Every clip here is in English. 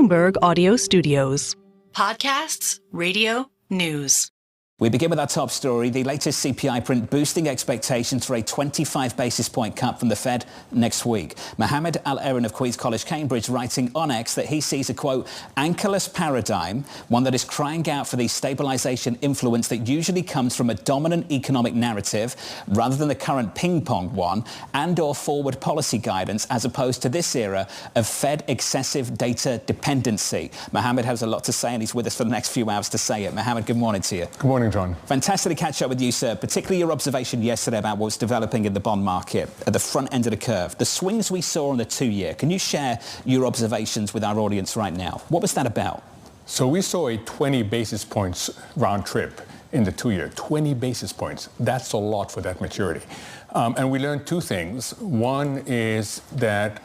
Bloomberg Audio Studios. Podcasts, radio, news. We begin with our top story, the latest CPI print boosting expectations for a 25 basis point cut from the Fed next week. Mohamed El-Erian of Queen's College, Cambridge, writing on X that he sees a, quote, anchorless paradigm, one that is crying out for the stabilization influence that usually comes from a dominant economic narrative rather than the current ping-pong one, and or forward policy guidance as opposed to this era of Fed excessive data dependency. Mohamed has a lot to say and he's with us for the next few hours to say it. Mohamed, good morning to you. Good morning, John. Fantastic to catch up with you, sir, particularly your observation yesterday about what's developing in the bond market at the front end of the curve. The swings we saw on the 2-year. Can you share your observations with our audience right now? What was that about? So we saw a 20 basis points round trip in the 2-year. 20 basis points. That's a lot for that maturity. And we learned two things. One is that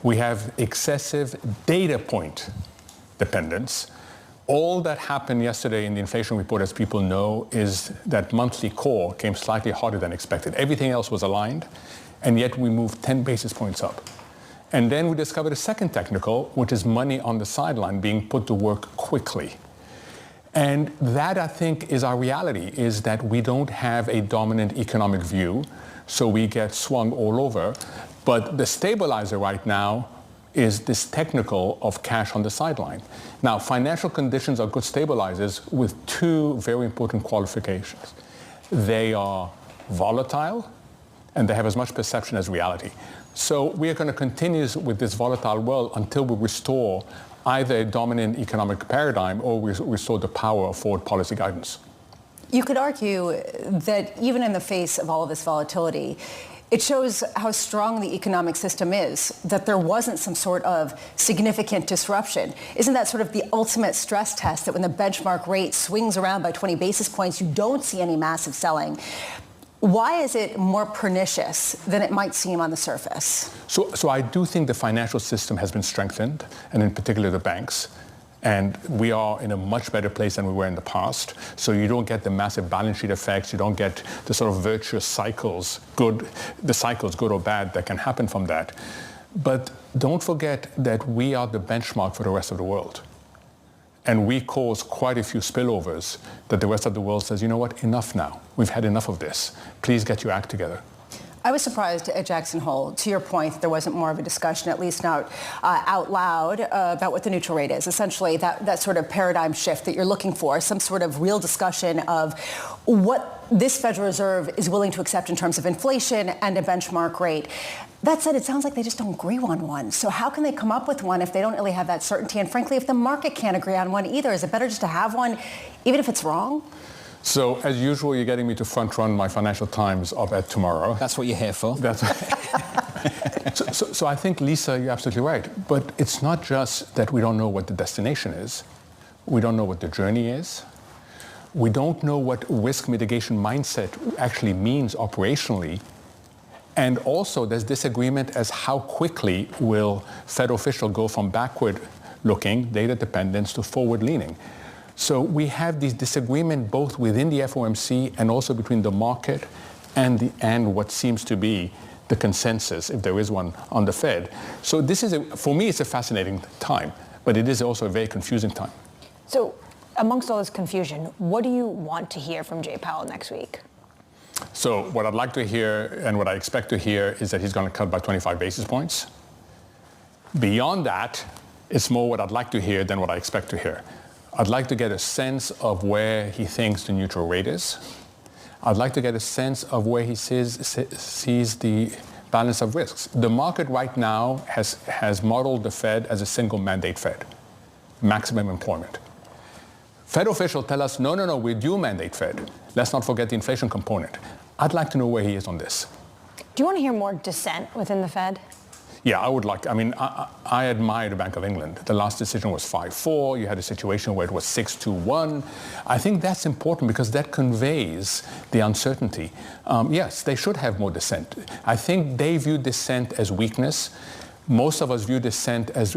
we have excessive data point dependence. All that happened yesterday in the inflation report, as people know, is that monthly core came slightly harder than expected. Everything else was aligned, and yet we moved 10 basis points up. And then we discovered a second technical, which is money on the sideline being put to work quickly. And that, I think, is our reality, is that we don't have a dominant economic view, so we get swung all over. But the stabilizer right now is this technical of cash on the sideline. Now, financial conditions are good stabilizers with two very important qualifications. They are volatile, and they have as much perception as reality. So we are going to continue with this volatile world until we restore either a dominant economic paradigm or we restore the power of forward policy guidance. You could argue that even in the face of all of this volatility, it shows how strong the economic system is, that there wasn't some sort of significant disruption. Isn't that sort of the ultimate stress test, that when the benchmark rate swings around by 20 basis points, you don't see any massive selling? Why is it more pernicious than it might seem on the surface? So I do think the financial system has been strengthened, and in particular the banks. And we are in a much better place than we were in the past. So you don't get the massive balance sheet effects. You don't get the sort of virtuous cycles, good or bad, that can happen from that. But don't forget that we are the benchmark for the rest of the world. And we cause quite a few spillovers that the rest of the world says, you know what, enough now. We've had enough of this. Please get your act together. I was surprised at Jackson Hole. To your point, there wasn't more of a discussion, at least not out loud, about what the neutral rate is. Essentially, that sort of paradigm shift that you're looking for, some sort of real discussion of what this Federal Reserve is willing to accept in terms of inflation and a benchmark rate. That said, it sounds like they just don't agree on one. So how can they come up with one if they don't really have that certainty? And frankly, if the market can't agree on one either, is it better just to have one, even if it's wrong? So, as usual, you're getting me to front-run my Financial Times op-ed tomorrow. That's what you're here for. So I think, Lisa, you're absolutely right. But it's not just that we don't know what the destination is. We don't know what the journey is. We don't know what risk mitigation mindset actually means operationally. And also, there's disagreement as how quickly will Fed officials go from backward-looking data dependence to forward-leaning. So we have this disagreement both within the FOMC and also between the market and what seems to be the consensus, if there is one, on the Fed. So this is, for me, it's a fascinating time, but it is also a very confusing time. So amongst all this confusion, what do you want to hear from Jay Powell next week? So what I'd like to hear and what I expect to hear is that he's going to cut by 25 basis points. Beyond that, it's more what I'd like to hear than what I expect to hear. I'd like to get a sense of where he thinks the neutral rate is. I'd like to get a sense of where he sees the balance of risks. The market right now has modeled the Fed as a single mandate Fed, maximum employment. Fed officials tell us, no, we're dual mandate Fed. Let's not forget the inflation component. I'd like to know where he is on this. Do you want to hear more dissent within the Fed? Yeah, I would like. I mean, I admire the Bank of England. The last decision was 5-4. You had a situation where it was 6-1. I think that's important because that conveys the uncertainty. Yes, they should have more dissent. I think they view dissent as weakness. Most of us view dissent as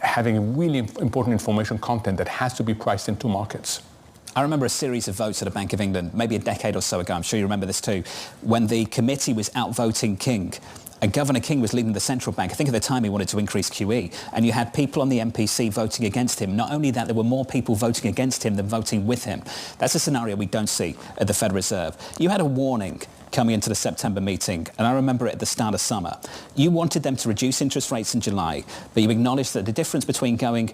having really important information content that has to be priced into markets. I remember a series of votes at the Bank of England, maybe a decade or so ago, I'm sure you remember this too, when the committee was outvoting King. and Governor King was leading the central bank. I think at the time he wanted to increase QE, and you had people on the MPC voting against him. Not only that, there were more people voting against him than voting with him. That's a scenario we don't see at the Federal Reserve. You had a warning coming into the September meeting, and I remember it at the start of summer. You wanted them to reduce interest rates in July, but you acknowledged that the difference between going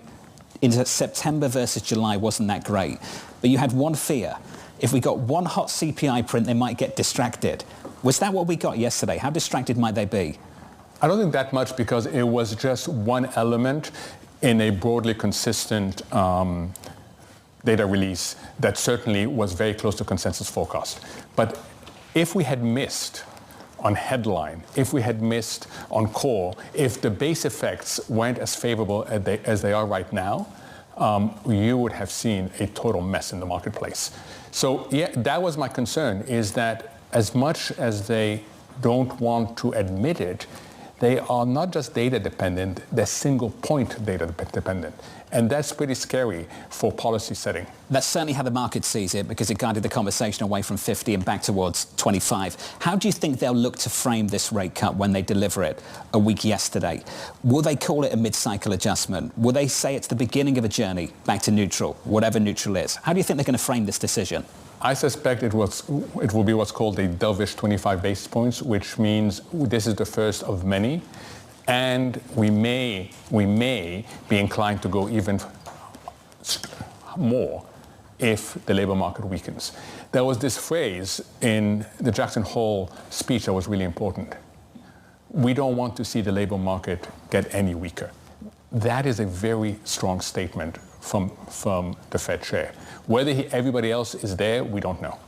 into September versus July wasn't that great. But you had one fear. If we got one hot CPI print, they might get distracted. Was that what we got yesterday? How distracted might they be? I don't think that much, because it was just one element in a broadly consistent data release that certainly was very close to consensus forecast. But if we had missed on headline, if we had missed on core, if the base effects weren't as favorable as they are right now, you would have seen a total mess in the marketplace. So yeah, that was my concern, is that as much as they don't want to admit it, they are not just data dependent, they're single point data dependent. And that's pretty scary for policy setting. That's certainly how the market sees it, because it guided the conversation away from 50 and back towards 25. How do you think they'll look to frame this rate cut when they deliver it a week yesterday? Will they call it a mid-cycle adjustment? Will they say it's the beginning of a journey back to neutral, whatever neutral is? How do you think they're going to frame this decision? I suspect it will be what's called a dovish 25 basis points, which means this is the first of many. And we may be inclined to go even more if the labor market weakens. There was this phrase in the Jackson Hole speech that was really important. We don't want to see the labor market get any weaker. That is a very strong statement from the Fed chair. Whether everybody else is there, we don't know.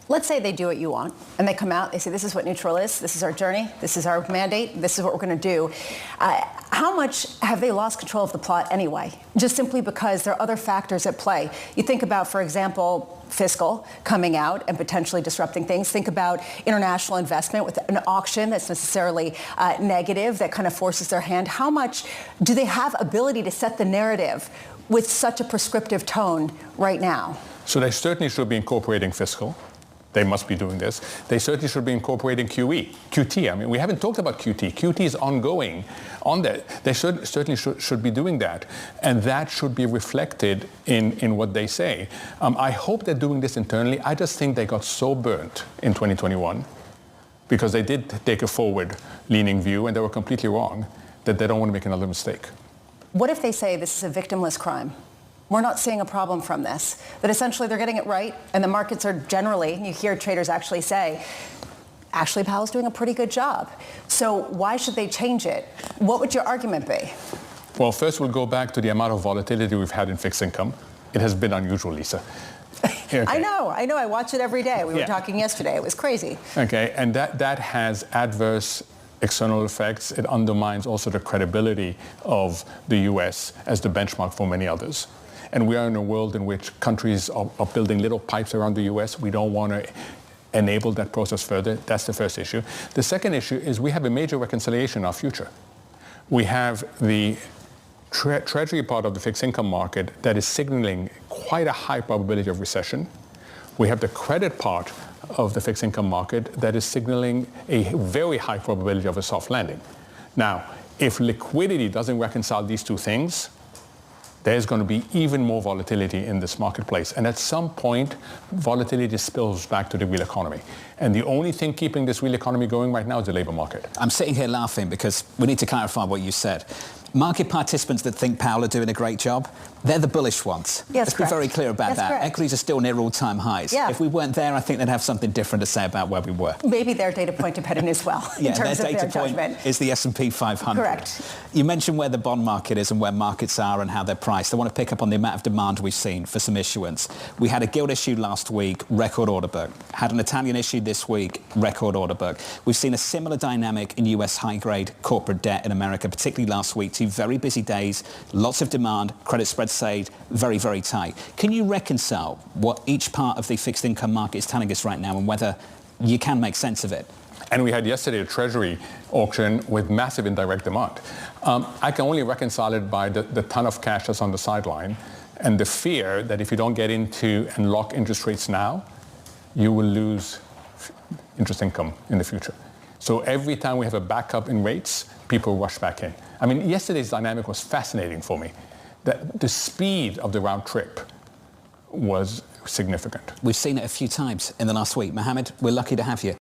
Let's say they do what you want, and they come out, they say, this is what neutral is, this is our journey, this is our mandate, this is what we're going to do. How much have they lost control of the plot anyway? Just simply because there are other factors at play. You think about, for example, fiscal coming out and potentially disrupting things. Think about international investment with an auction that's necessarily negative, that kind of forces their hand. How much do they have ability to set the narrative with such a prescriptive tone right now? So they certainly should be incorporating fiscal. They must be doing this. They certainly should be incorporating QT. I mean, we haven't talked about QT. QT is ongoing on that. They certainly should be doing that. And that should be reflected in what they say. I hope they're doing this internally. I just think they got so burnt in 2021 because they did take a forward-leaning view and they were completely wrong, that they don't want to make another mistake. What if they say this is a victimless crime? We're not seeing a problem from this, that essentially they're getting it right, and the markets are generally, you hear traders actually say, actually Powell's doing a pretty good job. So why should they change it? What would your argument be? Well, first we'll go back to the amount of volatility we've had in fixed income. It has been unusual, Lisa. Okay. I know, I watch it every day. We were talking yesterday, it was crazy. Okay, and that has adverse external effects. It undermines also the credibility of the US as the benchmark for many others. And we are in a world in which countries are building little pipes around the US. We don't want to enable that process further. That's the first issue. The second issue is we have a major reconciliation in our future. We have the Treasury part of the fixed income market that is signaling quite a high probability of recession. We have the credit part of the fixed income market that is signaling a very high probability of a soft landing. Now, if liquidity doesn't reconcile these two things, there's going to be even more volatility in this marketplace. And at some point, volatility spills back to the real economy. And the only thing keeping this real economy going right now is the labor market. I'm sitting here laughing because we need to clarify what you said. Market participants that think Powell are doing a great job, they're the bullish ones. Yes, Let's be very clear about that. Correct. Equities are still near all-time highs. Yeah. If we weren't there, I think they'd have something different to say about where we were. Maybe their data point dependent as well, in terms their of data their point judgment. is the S&P 500. Correct. You mentioned where the bond market is and where markets are and how they're priced. I want to pick up on the amount of demand we've seen for some issuance. We had a gilt issue last week, record order book. Had an Italian issue this week, record order book. We've seen a similar dynamic in US high-grade corporate debt in America, particularly last week. 2 very busy days, lots of demand, credit spreads stayed very, very tight. Can you reconcile what each part of the fixed income market is telling us right now and whether you can make sense of it? And we had yesterday a Treasury auction with massive indirect demand. I can only reconcile it by the ton of cash that's on the sideline and the fear that if you don't get into and lock interest rates now, you will lose interest income in the future. So every time we have a backup in rates, people rush back in. I mean, yesterday's dynamic was fascinating for me. The speed of the round trip was significant. We've seen it a few times in the last week. Mohamed, we're lucky to have you.